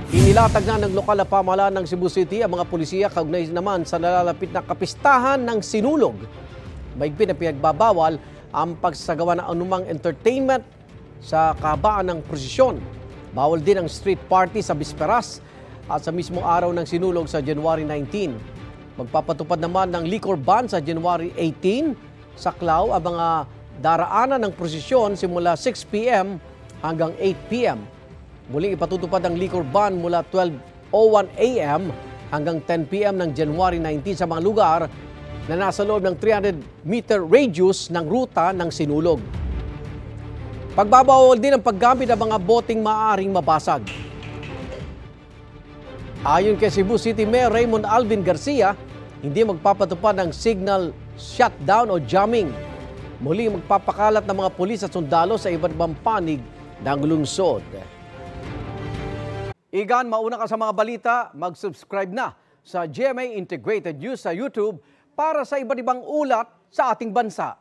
Inilatag na ng lokal na pamahalaan ng Cebu City ang mga pulisya kaugnay naman sa nalalapit na kapistahan ng Sinulog. Mahigpit na pinagbabawal ang pagsasagawa ng anumang entertainment sa kahabaan ng prosesyon. Bawal din ang street party sa bisperas at sa mismong araw ng Sinulog sa January 19. Magpapatupad naman ng liquor ban sa January 18. Saklaw ang mga daraanan ng prosesyon simula 6 p.m. hanggang 8 p.m. Muling ipatutupad ang liquor ban mula 12:01 a.m. hanggang 10 p.m. ng January 19 sa mga lugar na nasa loob ng 300-meter radius ng ruta ng Sinulog. Pagbabawal din ang paggamit ng mga boteng maaaring mabasag. Ayon kay Cebu City Mayor Raymond Alvin Garcia, hindi magpapatupad ng signal shutdown o jamming. Muli magpapakalat ng mga pulis at sundalo sa iba't ibang panig ng lungsod. Igan, mauna ka sa mga balita, mag-subscribe na sa GMA Integrated News sa YouTube para sa iba't ibang ulat sa ating bansa.